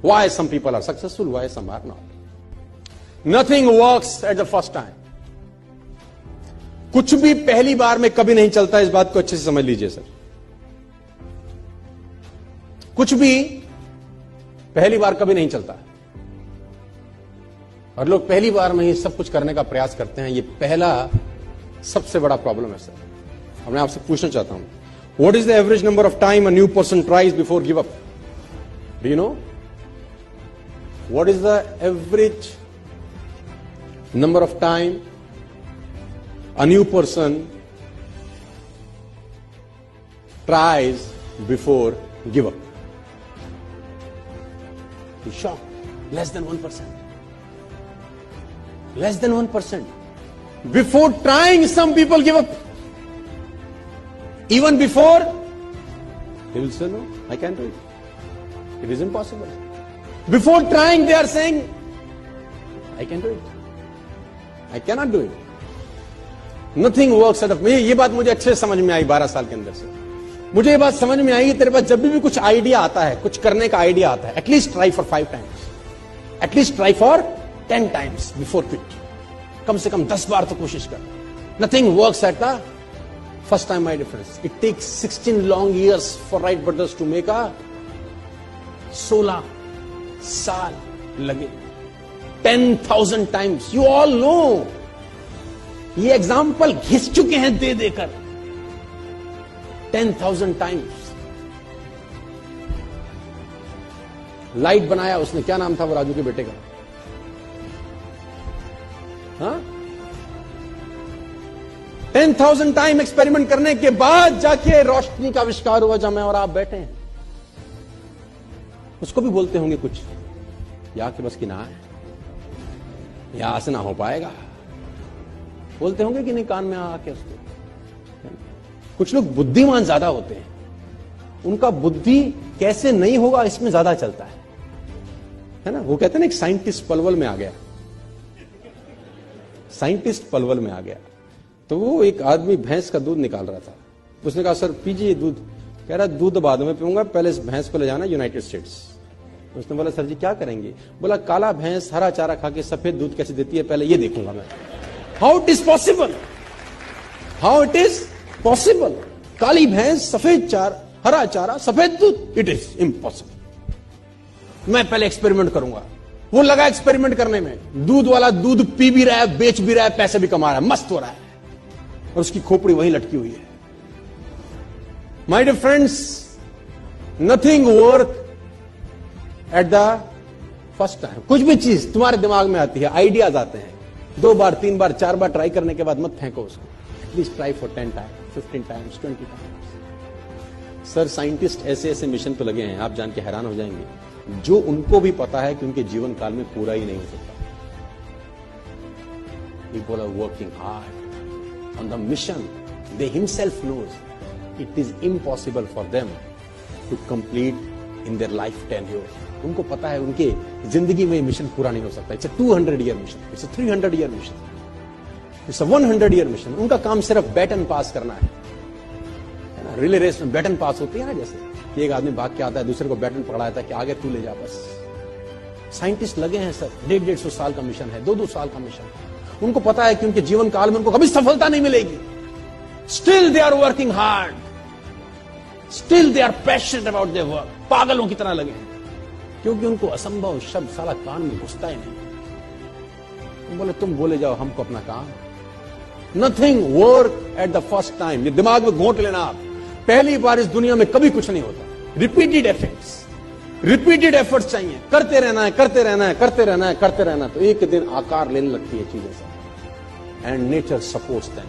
Why some people are successful, why some are not. Nothing works at the first time. कुछ भी पहली बार में कभी नहीं चलता, इस बात को अच्छे से समझ लीजिए सर. कुछ भी पहली बार कभी नहीं चलता, और लोग पहली बार में ही सब कुछ करने का प्रयास करते हैं. ये पहला सबसे बड़ा प्रॉब्लम है सर. अब मैं आपसे पूछना चाहता हूं, what is the average number of time a new person tries before give up? Do you know what is the average number of time a new person tries before give up? You're shocked. Less than 1%. Less than 1%. Before trying, some people give up. Even before, they will say, no, I can't do it. It is impossible. Before trying, they are saying, I can do it. I cannot do it. Nothing works out of me. ये बात मुझे अच्छे से समझ में आई 12 साल के अंदर से. मुझे ये बात समझ में आई कि तेरे पास जब भी कुछ आइडिया आता है, कुछ करने का आइडिया आता है, at least try for 5 times, at least try for 10 times before quit. कम से कम 10 बार तो कोशिश कर. Nothing works at the first time, my difference. It takes 16 long years for Wright brothers to make a 16 साल लगे. 10,000 times. You all know. ये example घिस चुके हैं दे देकर. 10,000 times. लाइट बनाया उसने, क्या नाम था वो राजू के बेटे का? हाँ, 10,000 टाइम एक्सपेरिमेंट करने के बाद जाके रोशनी का आविष्कार हुआ, जब मैं और आप बैठे हैं. उसको भी बोलते होंगे कुछ, या कि बस की ना है, यहां से ना हो पाएगा. बोलते होंगे कि नहीं कान में आके उसको. कुछ लोग बुद्धिमान ज्यादा होते हैं, उनका बुद्धि कैसे नहीं होगा इसमें ज्यादा चलता है ना. वो कहते हैं ना, एक साइंटिस्ट पलवल में आ गया. साइंटिस्ट पलवल में आ गया तो वो एक आदमी भैंस का दूध निकाल रहा था. उसने कहा, सर पीजिए दूध. कह रहा, दूध बाद में पीऊंगा, पहले इस भैंस को ले जाना यूनाइटेड स्टेट्स. उसने बोला, सर जी क्या करेंगे? बोला, काला भैंस हरा चारा खा के सफेद दूध कैसे देती है, पहले ये देखूंगा मैं. How it is possible? How it is possible? काली भैंस, सफेद चारा, हरा चारा, सफेद दूध. It is impossible. मैं पहले एक्सपेरिमेंट करूंगा. वो लगा एक्सपेरिमेंट करने में. दूध वाला दूध पी भी रहा है, बेच भी रहा है, पैसे भी कमा रहा है, मस्त हो रहा है, और उसकी खोपड़ी वहीं लटकी हुई है. My dear friends, nothing work at the first time. कुछ भी चीज तुम्हारे दिमाग में आती है, आइडियाज आते हैं, 2 बार 3 बार 4 बार ट्राई करने के बाद मत फेंको उसको. At least try for 10 times, 15 times, 20 times. Sir scientist ऐसे ऐसे मिशन पे लगे हैं, आप जान के हैरान हो जाएंगे, जो उनको भी पता है कि उनके जीवन काल में पूरा ही नहीं हो सकता. People are working hard on the mission. They himself knows it is impossible for them to complete in their life tenure. उनको पता है उनके जिंदगी में मिशन पूरा नहीं हो सकता. It's a 200-year mission, it's a 300-year mission, it's a 100-year mission. उनका काम सिर्फ बैटन पास करना है ना. रिले रेस में बैटन पास होती है ना, जैसे एक आदमी भाग के आता है, दूसरे को बैटन पकड़ाता है कि आगे तू ले जा बस. साइंटिस्ट लगे हैं सर, 150 साल का मिशन है, 2 साल का मिशन है. उनको पता है कि उनके जीवन काल में उनको कभी सफलता नहीं मिलेगी. Still they are working hard, still they are passionate about their work. पागलों की तरह लगे हैं, क्योंकि उनको असंभव शब्द साला कान में घुसता ही नहीं. बोले तुम बोले जाओ, हमको अपना काम. Nothing work at the first time. ये दिमाग में घोंट लेना आप. पहली बार इस दुनिया में कभी कुछ नहीं होता. रिपीटेड एफर्ट्स चाहिए. करते रहना है, करते रहना है, करते रहना है, करते रहना. तो एक दिन आकार लेने लगती है चीजें सब. And nature supports them.